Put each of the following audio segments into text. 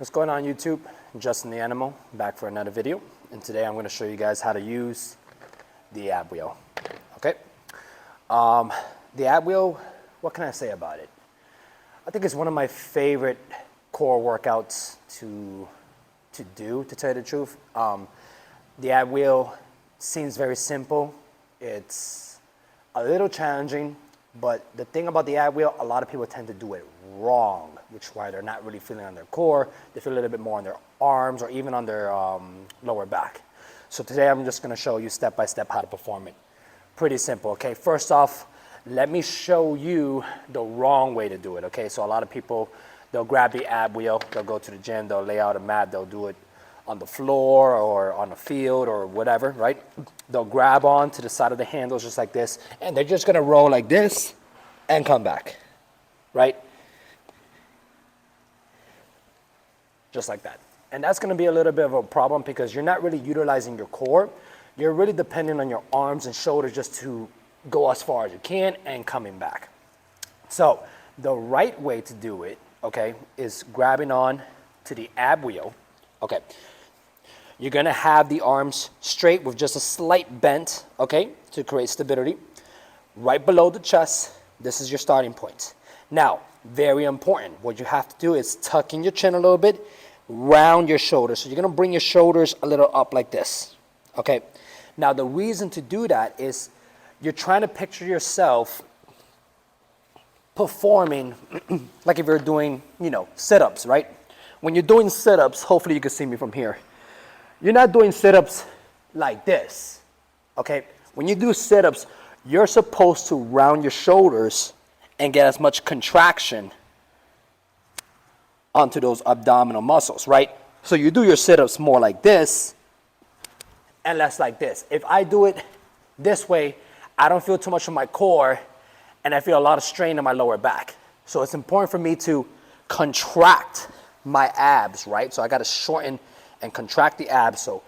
What's going on YouTube? Justin the Animal, back for another video. And today I'm going to show you guys how to use the ab wheel. Okay? The ab wheel, what can I say about it? I think it's one of my favorite core workouts to do, to tell you the truth. The ab wheel seems very simple. It's a little challenging, but the thing about the ab wheel, a lot of people tend to do it wrong, which is why they're not really feeling on their core. They feel a little bit more on their arms or even on their lower back. So today I'm just going to show you step by step how to perform it. Pretty simple, okay? First off, let me show you the wrong way to do it, okay? So a lot of people, they'll grab the ab wheel, they'll go to the gym, they'll lay out a mat, they'll do it on the floor or on the field or whatever, right? They'll grab on to the side of the handles just like this, and they're just gonna roll like this and come back, right? Just like that. And that's gonna be a little bit of a problem because you're not really utilizing your core. You're really depending on your arms and shoulders just to go as far as you can and coming back. So the right way to do it, okay, is grabbing on to the ab wheel, okay. You're gonna have the arms straight with just a slight bend, okay, to create stability. Right below the chest, this is your starting point. Now, very important, what you have to do is tuck in your chin a little bit, round your shoulders. So you're gonna bring your shoulders a little up like this, okay? Now, the reason to do that is you're trying to picture yourself performing like if you're doing, sit-ups, right? When you're doing sit-ups, hopefully you can see me from here. You're not doing sit-ups like this, okay? When you do sit-ups, you're supposed to round your shoulders and get as much contraction onto those abdominal muscles, right? So you do your sit-ups more like this and less like this. If I do it this way, I don't feel too much of my core and I feel a lot of strain in my lower back. So it's important for me to contract my abs, right? So I gotta shorten and contract the abs. So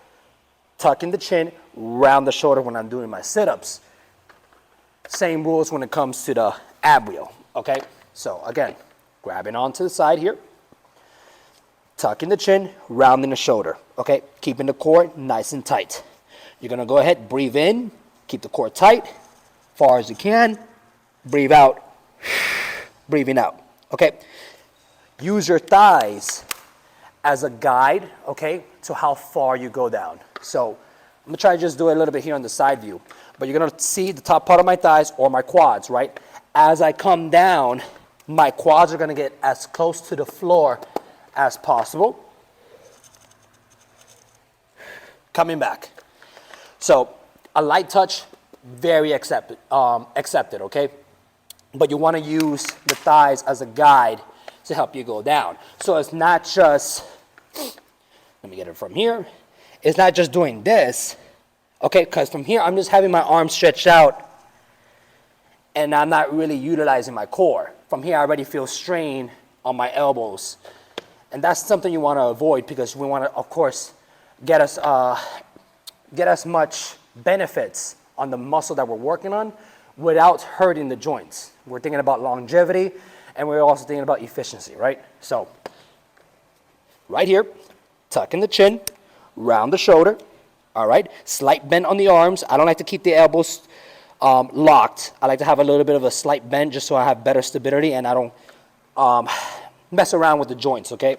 tuck in the chin, round the shoulder when I'm doing my sit-ups. Same rules when it comes to the ab wheel, okay? So again, grabbing onto the side here, tuck in the chin, rounding the shoulder, okay? Keeping the core nice and tight. You're gonna go ahead, breathe in, keep the core tight, far as you can, breathe out, breathing out, okay? Use your thighs as a guide, okay, to how far you go down. So I'm gonna try to just do it a little bit here on the side view, but you're gonna see the top part of my thighs or my quads, right? As I come down, my quads are gonna get as close to the floor as possible. Coming back. So a light touch, very accepted, okay? But you wanna use the thighs as a guide to help you go down. So it's not just, let me get it from here. It's not just doing this, okay? Because from here, I'm just having my arms stretched out and I'm not really utilizing my core. From here, I already feel strain on my elbows. And that's something you wanna avoid because we wanna, of course, get as much benefits on the muscle that we're working on without hurting the joints. We're thinking about longevity and we're also thinking about efficiency, right? So, right here, tuck in the chin, round the shoulder, all right? Slight bend on the arms. I don't like to keep the elbows locked. I like to have a little bit of a slight bend just so I have better stability and I don't mess around with the joints, okay?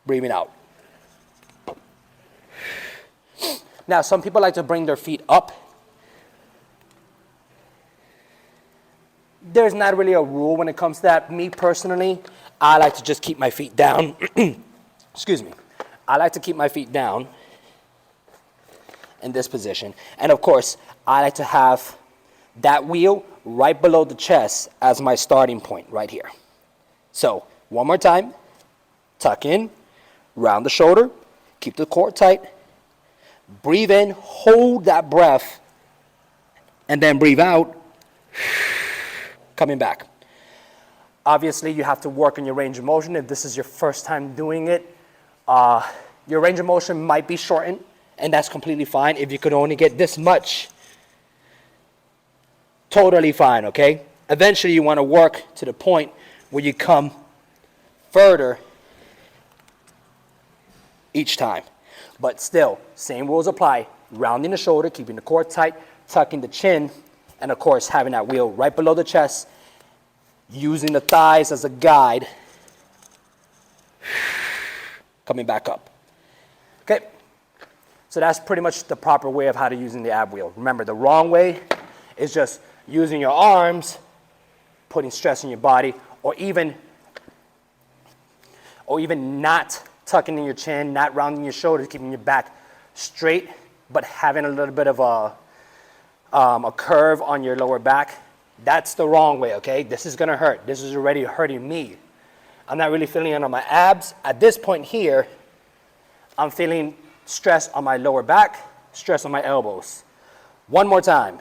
Breathing out. Now, some people like to bring their feet up. There's not really a rule when it comes to that. Me personally, I like to just keep my feet down. Excuse me. I like to keep my feet down in this position. And of course, I like to have that wheel right below the chest as my starting point right here. So, one more time. Tuck in, round the shoulder, keep the core tight. Breathe in, hold that breath, and then breathe out, coming back. Obviously, you have to work on your range of motion. If this is your first time doing it, your range of motion might be shortened, and that's completely fine. If you could only get this much, totally fine, okay? Eventually, you want to work to the point where you come further each time. But still, same rules apply. Rounding the shoulder, keeping the core tight, tucking the chin, and of course having that wheel right below the chest, using the thighs as a guide, coming back up. Okay, so that's pretty much the proper way of how to using the ab wheel. Remember, the wrong way is just using your arms, putting stress on your body, or even not tucking in your chin, not rounding your shoulders, keeping your back straight, but having a little bit of a curve on your lower back. That's the wrong way, okay? This is gonna hurt. This is already hurting me. I'm not really feeling it on my abs. At this point here, I'm feeling stress on my lower back, stress on my elbows. One more time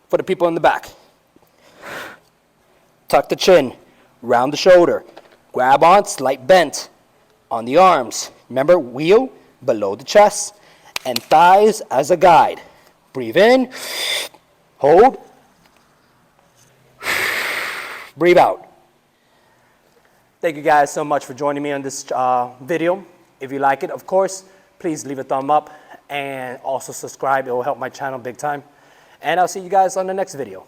for the people in the back. Tuck the chin, round the shoulder, grab on, slight bend on the arms. Remember, wheel below the chest and thighs as a guide. Breathe in, hold, breathe out. Thank you guys so much for joining me on this video. If you like it, of course, please leave a thumb up and also subscribe. It will help my channel big time. And I'll see you guys on the next video.